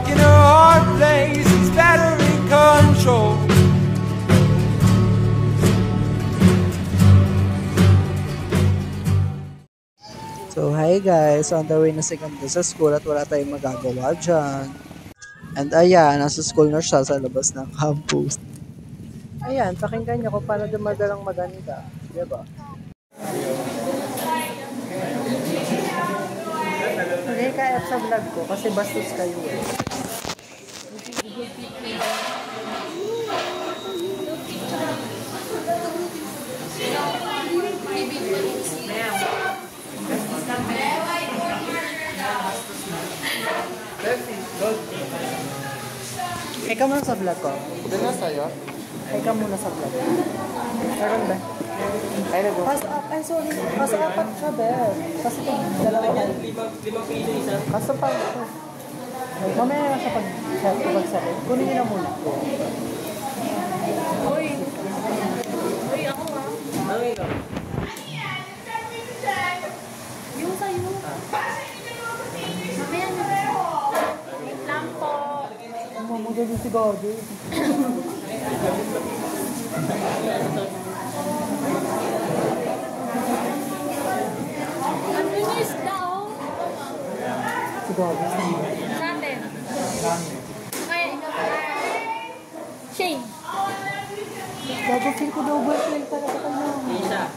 stuck in a hard place, he's better in control. So hi guys, on the way na si Ganda sa school at wala tayong magagawa dyan. And ayan, nasa school na siya sa labas ng campus. Ayan, pakinggan niyo kung paano dumadalang maganda. Diba? Hindi ka F sa vlog ko kasi bastos kayo eh. Ikaw muna sa vlog ko. Doon na sa'yo? Ikaw muna sa vlog. Meron ba? Ay, nag-go. Ay, sorry. Kaso apat ka, Bel. Kasi dalawa yan. Limang piso isa. Kaso pa ito. Mamaya na siya pag-sakit. Kunin niyo na muna. Uy, ako ha. Ano ikaw? Yung sa'yo. Mamaya na. Wait lang po. Mamagagin si Gado. Ano na isda oh? Si Gado. Sa atin. Kaya ikaw pala. Shane. Gado, feel ko daw boyfriend talaga ka na. Isa.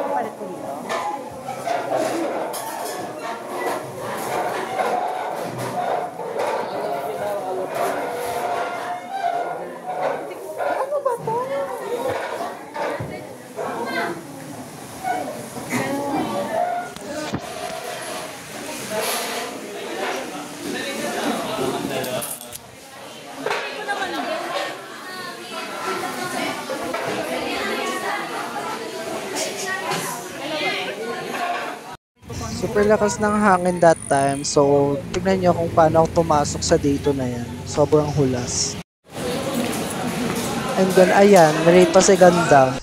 Palit ko dito. Ano ba to? Super lakas ng hangin that time. So, tignan nyo kung paano ako pumasok sa dito na yan. Sobrang hulas. And then, ayan, narate pa si Ganda.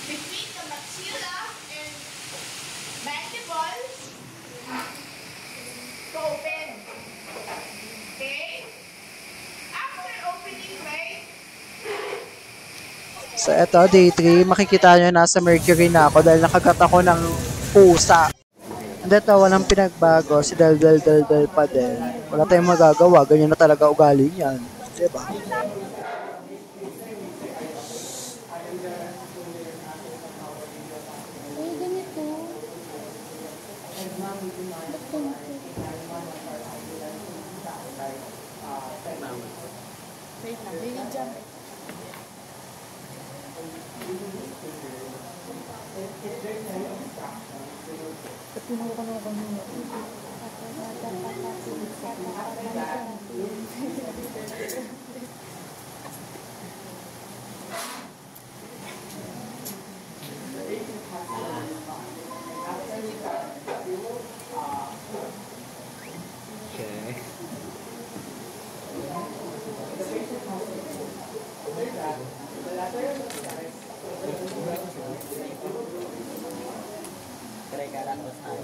Between the maxilla and mandible to open. Okay? After opening, right? So, eto, day 3, makikita nyo nasa Mercury na ako dahil nakagat ako ng pusa. And eto, walang pinagbago. Si Del pa din. Wala tayong magagawa. Ganyan na talaga ugali niyan. Diba? Uy, ganito. Wait lang, baby jump.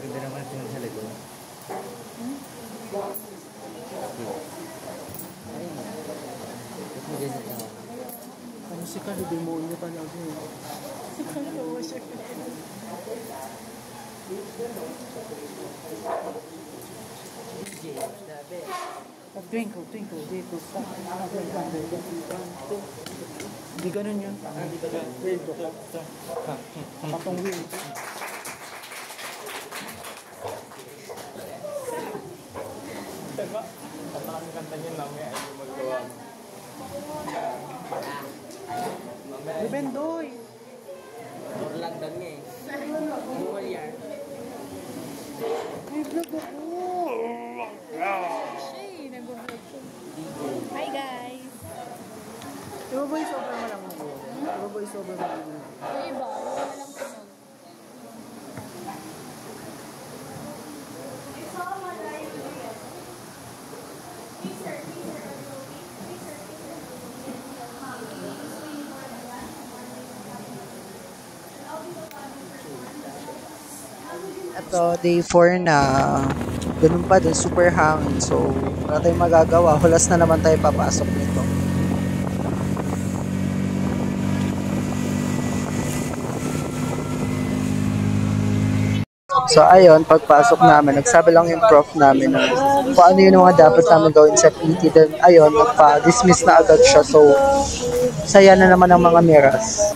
Ganda naman ito sa likod. Ano si Kalo, demonyo pa lang yun. Si Kalo, siya. Twinkle, dito sa hindi ganun yun. Wait, patong wheel. Kanta niya mamaya ay magawa mo. Bendoy! Orlando niya eh. Bumol yan. May vlog ako! Siya nag-vlog siya. Hi guys! Diba voice over mo lang ako? Diba voice over mo lang ako? Yung iba, wala lang tunog. Ito, day 4 na. Ganun pa din, super hangin. So, wala tayong magagawa. Hulas na naman tayo papasok nito. So, ayun, pagpasok namin, nagsabi lang yung prof namin na kung ano yung mga dapat namin gawin sa PT. Then, ayun, magpa-dismiss na agad siya. So, saya na naman ang mga miras.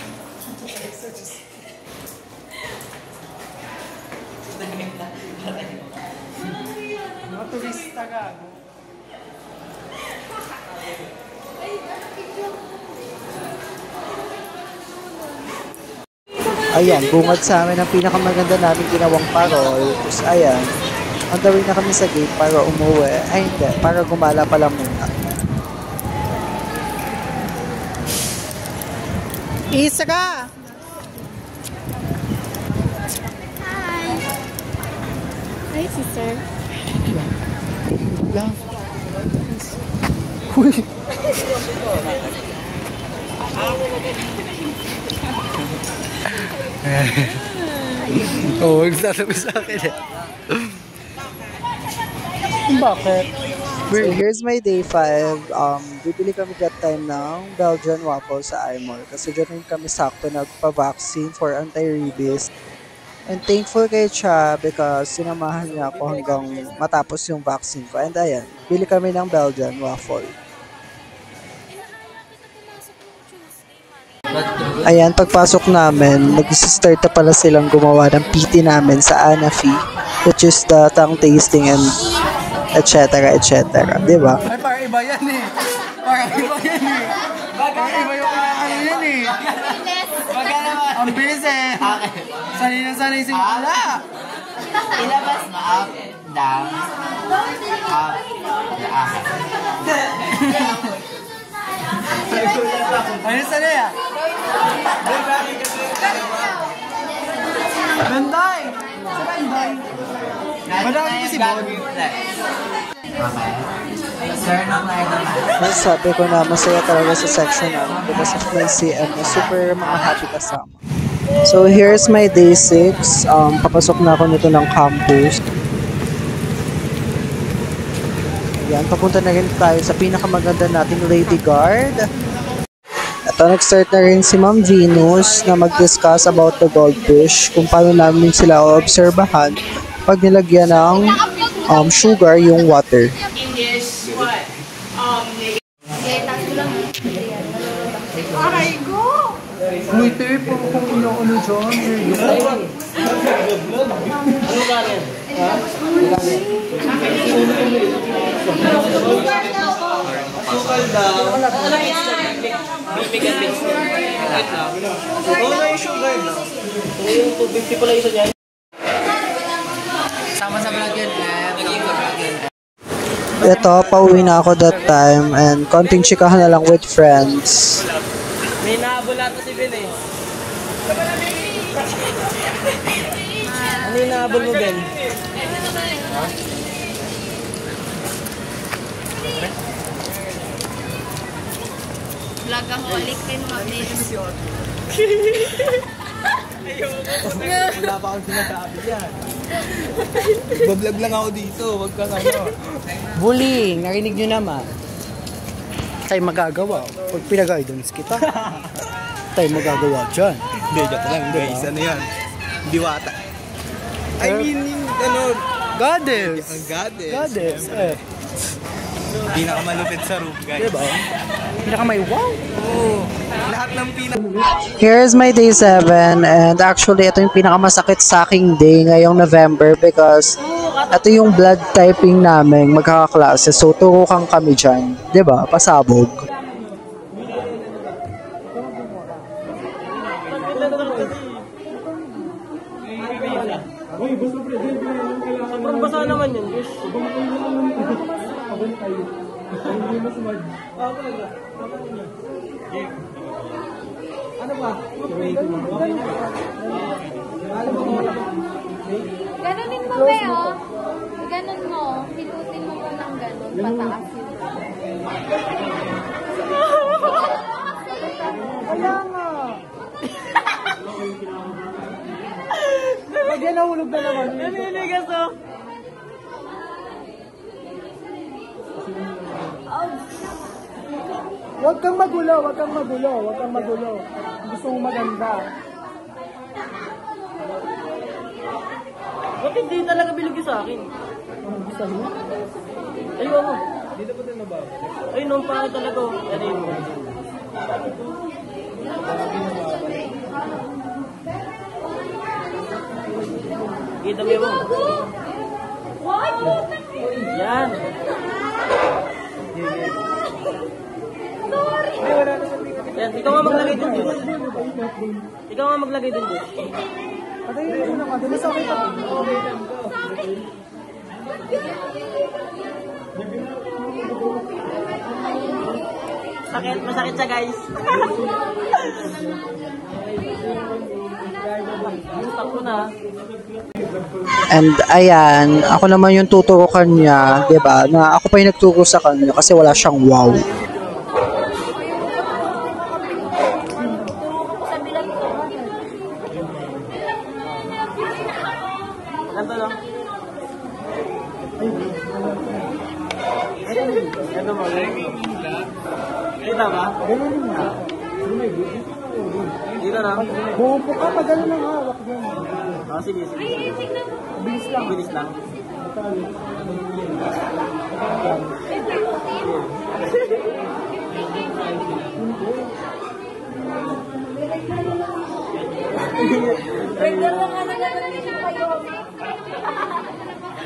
Ayan, bungad sa amin ang pinakamaganda namin ginawang parol. Tapos ayan, on the way na kami sa gate para umuwi. Ay hindi, para gumala pala muna. Isa ka! Hi! Hi, sister. Lang. Uy! Oo, nagsasabi sa akin eh. Bakit? So, here's my day 5. Bibili kami that time ng Belgian waffle sa iMall. Kasi dyan rin kami sakto nagpa-vaccine for anti-rabies. And thankful kay Cha because sinamahan niya ako hanggang matapos yung vaccine ko. And ayan, bili kami ng Belgian waffle. Ayan, pagpasok namin, nag-start na pala silang gumawa ng PT namin sa Anafi, which is the tongue tasting and etc. Diba? Ay, parang iba yan eh. Parang iba yan eh. Parang iba yung ano yan eh. Ang bilis eh. Sanay na sanay si Wala. Ilabas mo up, down, up, down. Ano sanay ah? Banday! Sa Banday? Madami ko si Bon. Okay. Turn on tayo naman. Masasabi ko na masaya talaga sa section namin because of my CM na super mga happy kasama. So here's my day 6. Papasok na ako nito ng campus. Yan, papunta na rin tayo sa pinakamaganda nating Lady Guard. Ito, nag-start na rin si Ma'am Venus na mag-discuss about the goldfish, kung paano namin sila obserbahan pag nilagyan ng sugar yung water. In this, what? Aray ko! Uy, tayo po kung ano dyan. Ano ba rin? Asukal daw. Bibig at big. Oo na yung sugar daw. Yung 250 pala isa dyan. Sama sa vlog yun eh. Naging vlog yun eh. Ito, pauwi na ako that time and konting chikahan na lang with friends. May nahabol natin si Ben eh. Ano yung nahabol mo, Ben? Ha? Vlogaholic rin mga nails. Wala pa akong sinasabi yan. Bablog lang ako dito, wag kang ano. Bullying, narinig nyo naman. Tayo magagawa. Pag pinag-guidance kita, tayo magagawa dyan. Hindi, joke lang guys. Ano yan? Diwata. I mean, yung ano, Goddess! ang goddess. Goddess, eh. Pinakamalupit sa room, guys. Diba? Pinaka may wow! Oo. Lahat ng Here's my day 7 and actually ito yung pinakamasakit sa aking day ngayong November because ito yung blood typing namin magkakaklase. So turukan kami dyan. Diba? Pasabog. basa naman yun, Josh. Ano ba? Ganunin mo, Be, oh. Ganun mo. Pitutin mo pa ng ganun. Pataas yun. Wala nga. yan, nahulog na naman. Naniligas, oh. Huwag kang magulo, huwag kang magulo, huwag kang magulo. Gusto mo maganda. Ba't hindi talaga bilog yung sa akin? Ang gusto mo? Ayun mo. Dito po tayo mabago. Ayun, nung pangit talaga. Ano yun mo? Kita mo yun. Yan. Yan, ikaw nga maglagay din dito. Ikaw nga maglagay din dito. Patayin mo na ka. Dali sa akin. Sakit, masakit siya guys. Takbo na. And ayan, ako naman yung tuturukan niya, 'di ba? Na ako pa yung nagturo sa kanya kasi wala siyang wow. Ganto lang. Ito mo. Kita ba? Ganun din mo. Dito na. Bumpo ka, pag gano'n ang hawak dyan. Ah, sige, sige. Bilis lang. Bilis lang.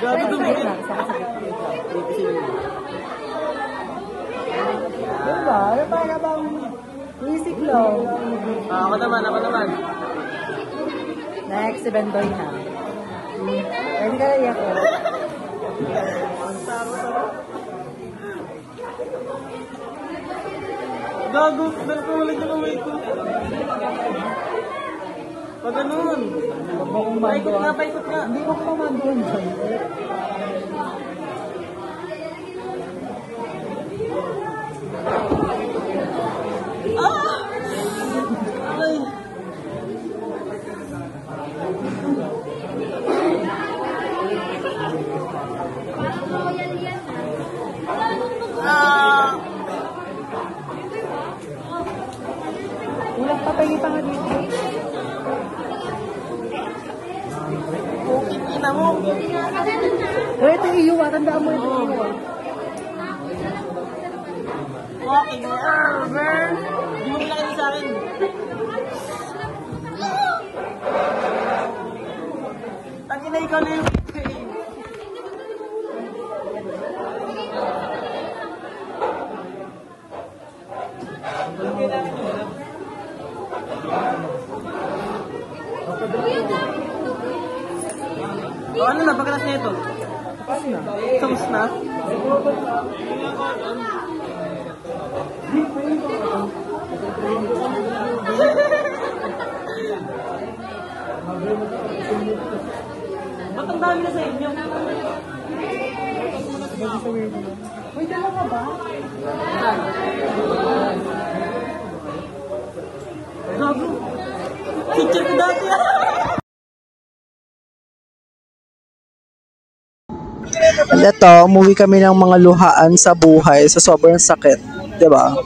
Gabi dumikit. Diba? Ano para bang music lang? Ako naman, ako naman. Next, si Bendoy na. Pwede ka na iyak ko. Gago, nagpulit yung kamay ko. Pag ganun. Paikot nga, paikot nga. Hindi ko kumandoan dyan. Ulang papay pa nga dito. Okay, ina mo. Ito iyo, tandaan mo ito. Walking over. Di mo pinakita sa akin. Tangina, ikaw na yung oh, ano na? Pagkalas na ito? Tapos na. Tapos na? Ba't ang dami na sa inyo? Uy, dalawa ba? Gago! Teacher ko dati ah! And ito, umuwi kami ng mga luhaan sa buhay sa sobrang sakit, 'di ba?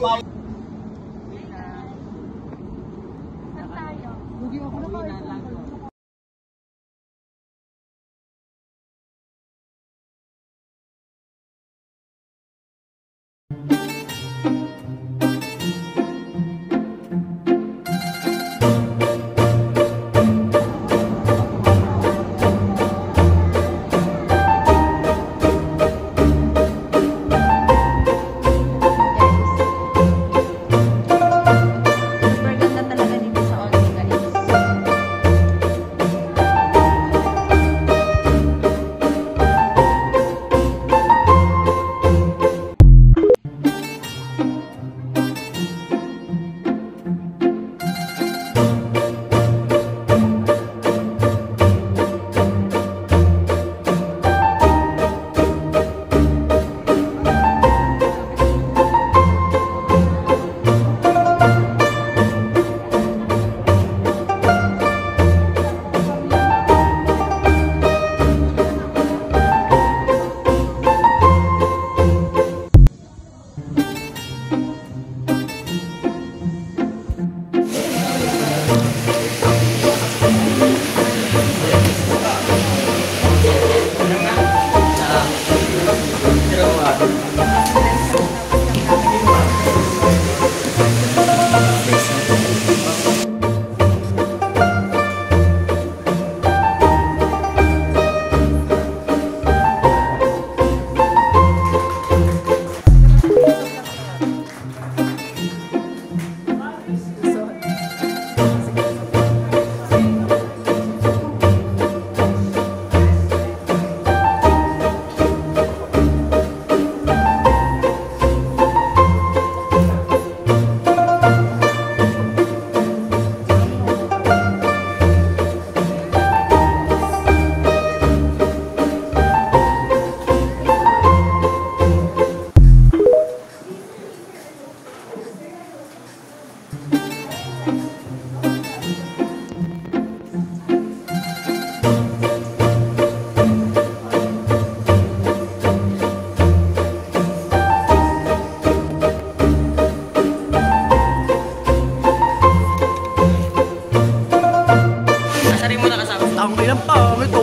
Ang ilang pangit to.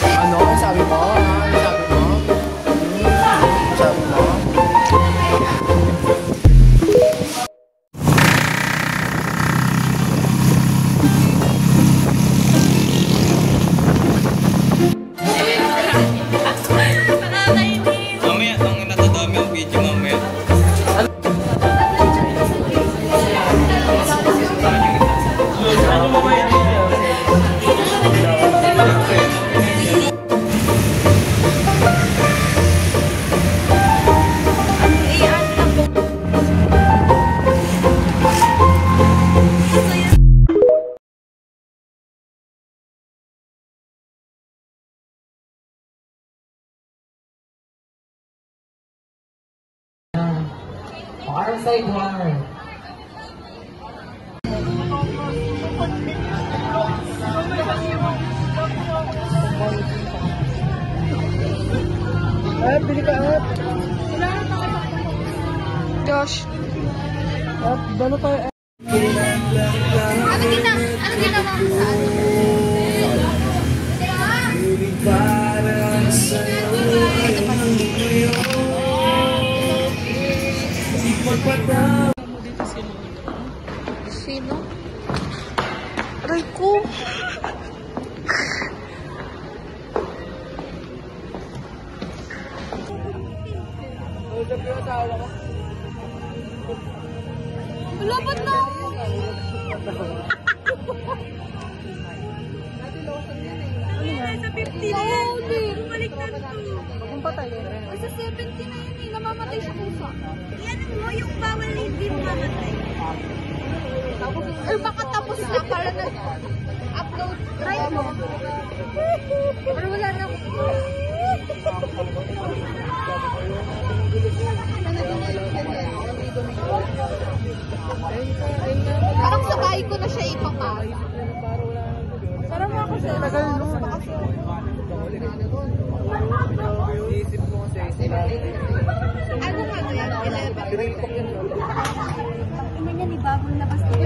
Ano? Sabi mo? Ano sabi mo? Sabi mo? Mamaya, ang natadami ang video mamaya. Far side war. Bili ka, Josh. Dalo tayo. Ano ginawa mo sa ano? Sino? Aray ko. Wala pa na. Sa 50 na yan. Bumalik na ito. Kung patay eh. Sa 70 na yun eh. Namamatay siya pusa. Yan mo yung bawal na hindi mamamatay. Or baka tapos na para nag-upload. Try mo. Pero wala na ako. Parang sa bahay ko na siya ipapay. Parang ako siya. Tagal nun. Ano nga yan? 11. Ano yan? Ibabong na basta.